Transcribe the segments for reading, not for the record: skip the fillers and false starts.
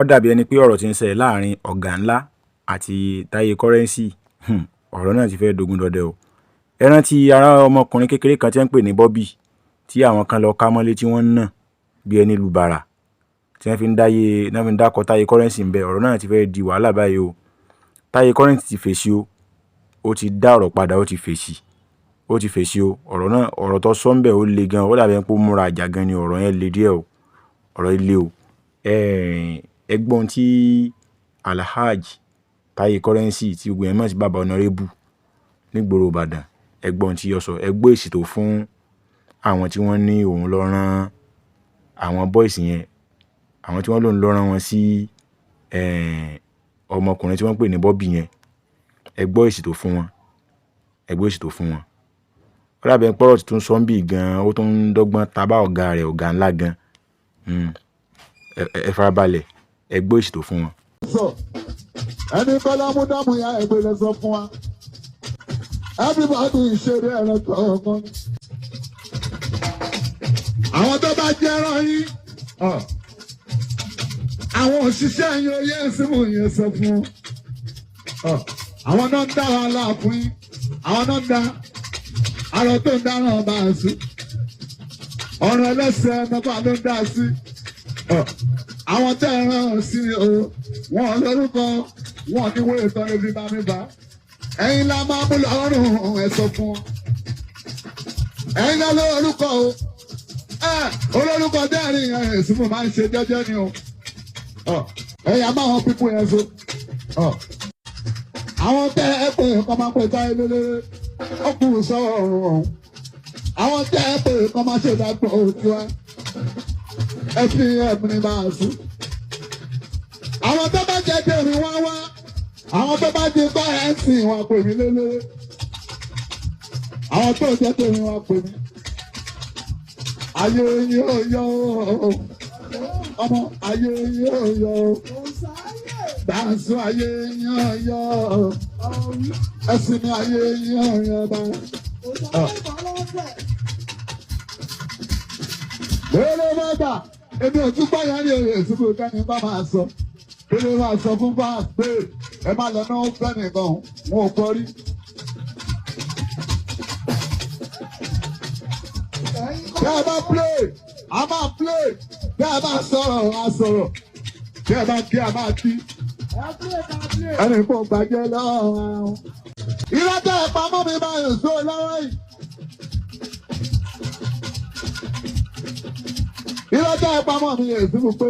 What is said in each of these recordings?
Ó dàbí ẹni pé ọ̀rọ̀ tí ń ṣẹlẹ̀ láàrin ọ̀gá ńlá àti Táyé Currency, ọ̀rọ̀ náà ti fẹ́ dogun dọdẹ o. Ẹ rántí ará ọmọkùnrin kékeré kan tí wọ́n ń pè ní Bobby tí àwọn kan lọ ká mọ́lé tí wọ́n ń nà bí ẹni lu bàrà tí wọ́n fi ń dákọ̀ Táyé Currency ń bẹ. Ọ̀rọ̀ náà ti fẹ́ di wàhálà báyìí o. Táyé Currency ti fèsì o. Ó ti dá ọ̀rọ̀ padà, ó ti fèsì o. Ọ̀rọ̀ tó sọ ń bẹ ó le gan. Ó dàbí ẹni pé ó múra àjà gan ni. Ọ̀rọ̀ yẹn le díẹ̀ o. Ọ̀rọ̀ ilé o. Ẹgbọ́n tí Alhaji Táyé Currency tí gbogbo yẹn mọ̀ sí Bàbá Honorable nígboro Ìbàdàn, ẹgbọ́n tí ó sọ, ẹgbọ́ èsì tó fún àwọn tí wọ́n ní òun lọ rán àwọn boys yẹn, àwọn tí wọ́n lòun lọ rán wọn sí ọmọkùnrin tí wọ́n pè ní Bobby yẹn. Ẹgbọ́ èsì tó fún wọn. Ó dàbí ẹni pé ọ̀rọ̀ tuntun sọ ń bì gan, ó tún ń dọ́gbọ́n tabá ọ̀gá rẹ̀, ọ̀gá ńlá gan. Ẹ farabalẹ̀, ẹgbọ́ èsì tó fún wọn. Ẹni kọ́lá mú dámú ya ẹgbẹ́ lọ sọ fún wa. Everybody ìṣeré ẹ̀rọ kọ̀ọ̀kan. Àwọn tó bá jẹ́ ẹran yín, àwọn òṣìṣẹ́ yín oyè ìsinmi yẹn sọ fún wọn. Àwọn náà ń dá wa láàfin yín. Àwọn náà ń dá arọ tó ń dáná ọba àṣù. Ọ̀rọ̀ ẹlẹ́sẹ̀ mẹ́fà ló ń dá sí. Àwọn tẹ́ ẹ rán sí o, wọn lórúkọ, wọn ní wọ́n ètò ẹbí bá mi bá. Ẹ̀yin la máa mú lọ́rùn ẹ̀ sọ fún wọn. Ẹ̀yin la lórúkọ o. Olórúkọ dẹ́rìn ẹ̀sùn mo máa ń ṣe jẹ́jẹ́ ni o. Ẹ̀yà máa wọn pípọ̀ yẹn so. Àwọn tẹ́ ẹ pé kọ́ máa pè táyé lélẹ́rẹ́, ọkùnrin sọ̀rọ̀ ọ̀hún. Àwọn tẹ́ ẹ pé kọ́ máa ṣe ìdájọ́ òjò ẹ. Ẹ fi ẹ̀mí máa sùn. Àwọn tó bá jẹ́ tèmi wá wá. Àwọn tó bá di bá ẹ̀ sìn wọn pè mí lélẹ́rẹ́. Àwọn tó jẹ́ tèmi wọn pè mí. Ayé yóò yọ ọmọ, ayé yóò yọ dànsó, ayé yóò yọ ẹsìn ní ayé yóò yọ bá. Lérè mẹ́ta, èmi ò tún gbọ́ yẹn ní èrè ìsìnkú kẹ́ni bá máa sọ. Lérè máa sọ fún fáà pé ẹ má lọ náà fẹ́ nìkan, wọn ò kọ́ rí. Bí ẹ bá play, a máa play. Bí ẹ bá sọ̀rọ̀, a sọ̀rọ̀. Bí ẹ bá kí, a máa kí. Ẹnì kò gbàjẹ́ lọ́wọ́. Ìrọ́tẹ̀ ìpamọ́ mi máa yàn sóò lọ́wọ́ yìí. Ìrọ́tẹ̀ ìpamọ́ mi yàn sínú pé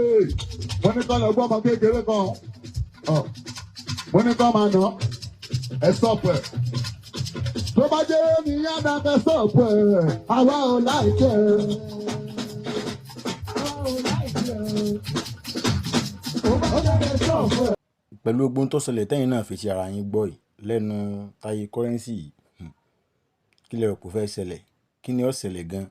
mo ní kọ́ lọ gbọ́ ọmọ kékeré kan. Mo ní kọ́ máa nà ẹ sọ̀pẹ̀. Tó bá jẹ́ mi yá dábẹ́ sọ̀pẹ̀, àwa ò láìpẹ́. Pẹ̀lú ogun tó ṣẹlẹ̀ tẹ́yìn náà fi ti ara yín gbọ́ yìí lẹ́nu Táyé Currency yìí, kí lẹ rò pé ó fẹ́ ṣẹlẹ̀? Kí ni ó ṣẹlẹ̀ gan?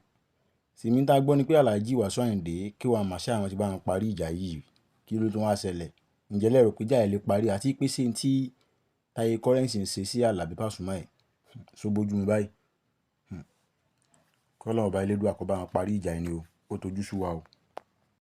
Sèmi tá gbọ́ ni pé Alhaji Wasiu Ayinde K1 Marshal àwọn ti bá wọn parí ìjà yìí. Kí ló tún wá ṣẹlẹ̀? Ǹjẹ́ lẹ rò pé ìjà yẹn lè parí àti pé ṣé tí Táyé Currency ń ṣe sí Alabi Pasuma ẹ̀ ṣó bójú mu báyìí? Kọ́lọ́run ọba Elédùà kó bá wọn parí ìjà yẹn ni o. Ó tojú sú wa o.